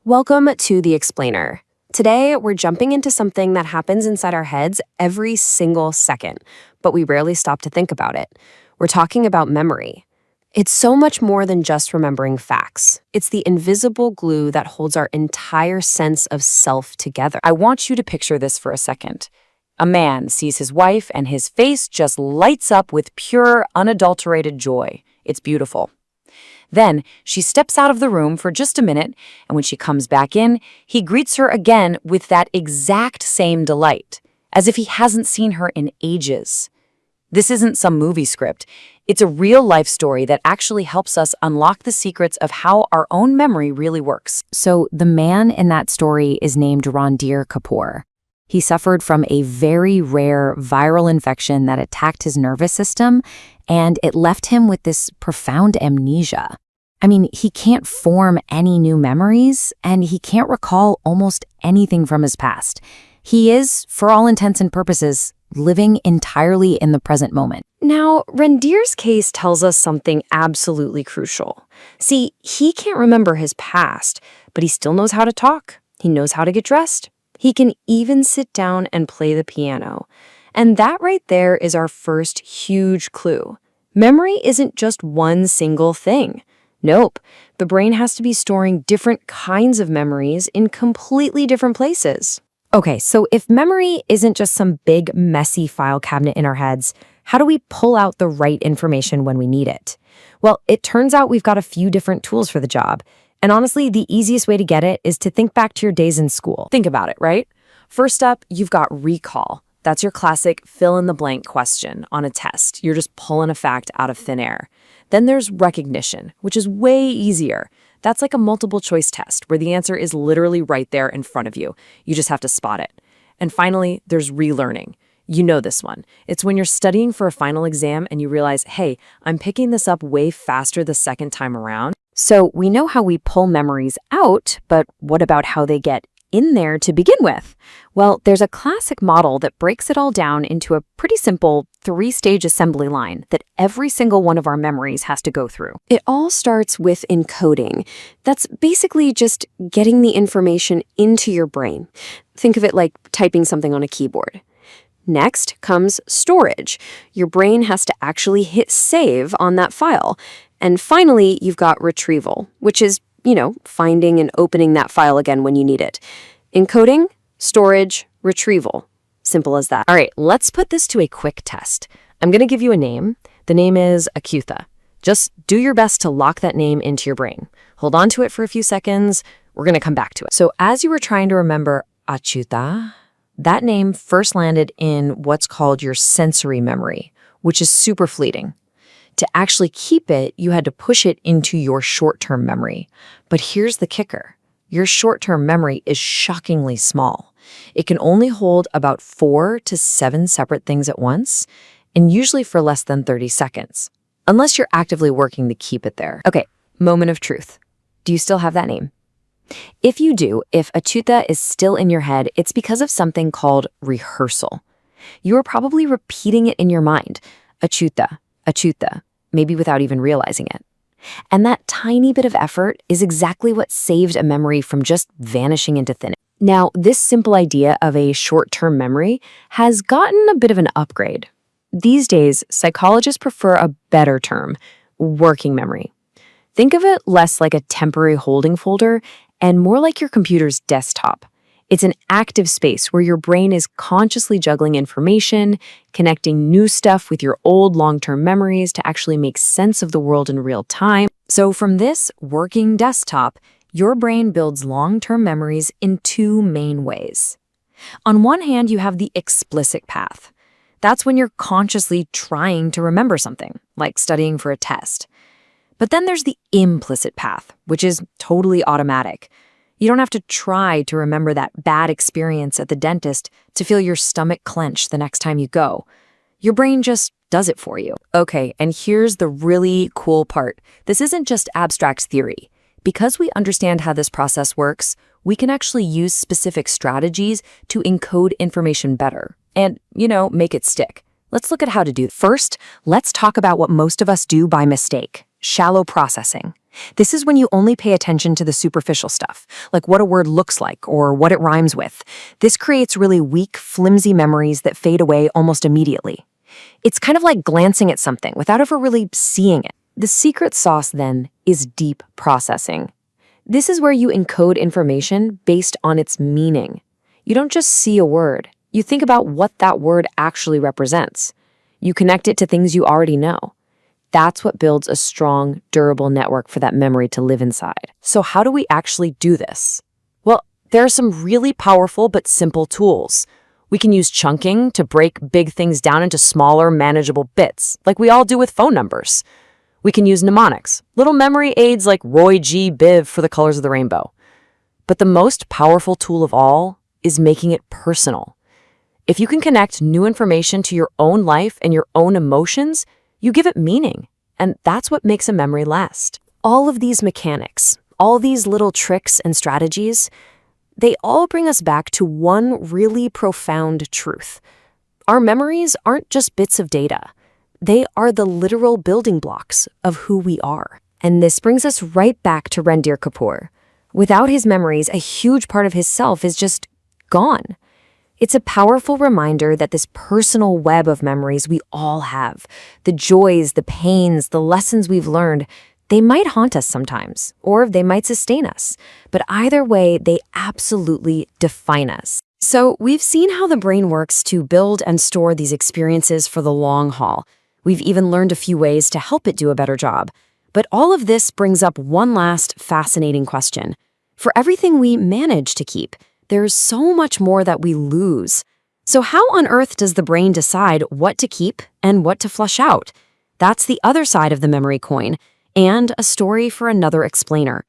Welcome to The Explainer. Today, we're jumping into something that happens inside our heads every single second, but we rarely stop to think about it. We're talking about memory. It's so much more than just remembering facts. It's the invisible glue that holds our entire sense of self together. I want you to picture this for a second. A man sees his wife and his face just lights up with pure, unadulterated joy. It's beautiful. Then she steps out of the room for just a minute, and when she comes back in, he greets her again with that exact same delight, as if he hasn't seen her in ages. This isn't some movie script. It's a real-life story that actually helps us unlock the secrets of how our own memory really works. So the man in that story is named Randhir Kapoor. He suffered from a very rare viral infection that attacked his nervous system, and it left him with this profound amnesia. I mean, he can't form any new memories, and he can't recall almost anything from his past. He is, for all intents and purposes, living entirely in the present moment. Now, Randhir's case tells us something absolutely crucial. See, he can't remember his past, but he still knows how to talk. He knows how to get dressed. He can even sit down and play the piano. And that right there is our first huge clue. Memory isn't just one single thing. Nope, the brain has to be storing different kinds of memories in completely different places. Okay, so if memory isn't just some big, messy file cabinet in our heads, how do we pull out the right information when we need it? Well, it turns out we've got a few different tools for the job. And honestly, the easiest way to get it is to think back to your days in school. Think about it, right? First up, you've got recall. That's your classic fill-in-the-blank question on a test. You're just pulling a fact out of thin air. Then there's recognition, which is way easier. That's like a multiple-choice test where the answer is literally right there in front of you. You just have to spot it. And finally, there's relearning. You know this one. It's when you're studying for a final exam and you realize, hey, I'm picking this up way faster the second time around. So we know how we pull memories out, but what about how they get in there to begin with? Well, there's a classic model that breaks it all down into a pretty simple 3-stage assembly line that every single one of our memories has to go through. It all starts with encoding. That's basically just getting the information into your brain. Think of it like typing something on a keyboard. Next comes storage. Your brain has to actually hit save on that file. And finally, you've got retrieval, which is, finding and opening that file again when you need it. Encoding, storage, retrieval. Simple as that. All right, let's put this to a quick test. I'm going to give you a name. The name is Achyuta. Just do your best to lock that name into your brain. Hold on to it for a few seconds. We're going to come back to it. So as you were trying to remember Achyuta, that name first landed in what's called your sensory memory, which is super fleeting. To actually keep it, you had to push it into your short-term memory. But here's the kicker. Your short-term memory is shockingly small. It can only hold about 4 to 7 separate things at once, and usually for less than 30 seconds, unless you're actively working to keep it there. Okay, moment of truth. Do you still have that name? If you do, if Achyuta is still in your head, it's because of something called rehearsal. You are probably repeating it in your mind. Achyuta, Achyuta, maybe without even realizing it. And that tiny bit of effort is exactly what saved a memory from just vanishing into thin air. Now, this simple idea of a short-term memory has gotten a bit of an upgrade. These days, psychologists prefer a better term, working memory. Think of it less like a temporary holding folder and more like your computer's desktop. It's an active space where your brain is consciously juggling information, connecting new stuff with your old long-term memories to actually make sense of the world in real time. So from this working desktop, your brain builds long-term memories in 2 main ways. On one hand, you have the explicit path. That's when you're consciously trying to remember something, like studying for a test. But then there's the implicit path, which is totally automatic. You don't have to try to remember that bad experience at the dentist to feel your stomach clench the next time you go. Your brain just does it for you. Okay, and here's the really cool part. This isn't just abstract theory. Because we understand how this process works, we can actually use specific strategies to encode information better and, make it stick. Let's look at how to do it. First, let's talk about what most of us do by mistake. shallow processing. This is when you only pay attention to the superficial stuff, like what a word looks like or what it rhymes with. This creates really weak, flimsy memories that fade away almost immediately. It's kind of like glancing at something without ever really seeing it. The secret sauce, then, is deep processing. This is where you encode information based on its meaning. You don't just see a word. You think about what that word actually represents. You connect it to things you already know. That's what builds a strong, durable network for that memory to live inside. So how do we actually do this? Well, there are some really powerful but simple tools. We can use chunking to break big things down into smaller, manageable bits, like we all do with phone numbers. We can use mnemonics, little memory aids like Roy G. Biv for the colors of the rainbow. But the most powerful tool of all is making it personal. If you can connect new information to your own life and your own emotions, you give it meaning, and that's what makes a memory last. All of these mechanics, all these little tricks and strategies, they all bring us back to one really profound truth. Our memories aren't just bits of data. They are the literal building blocks of who we are. And this brings us right back to Randhir Kapoor. Without his memories, a huge part of his self is just gone. It's a powerful reminder that this personal web of memories we all have, the joys, the pains, the lessons we've learned, they might haunt us sometimes, or they might sustain us. But either way, they absolutely define us. So we've seen how the brain works to build and store these experiences for the long haul. We've even learned a few ways to help it do a better job. But all of this brings up one last fascinating question. For everything we manage to keep, there's so much more that we lose. So how on earth does the brain decide what to keep and what to flush out? That's the other side of the memory coin, and a story for another explainer.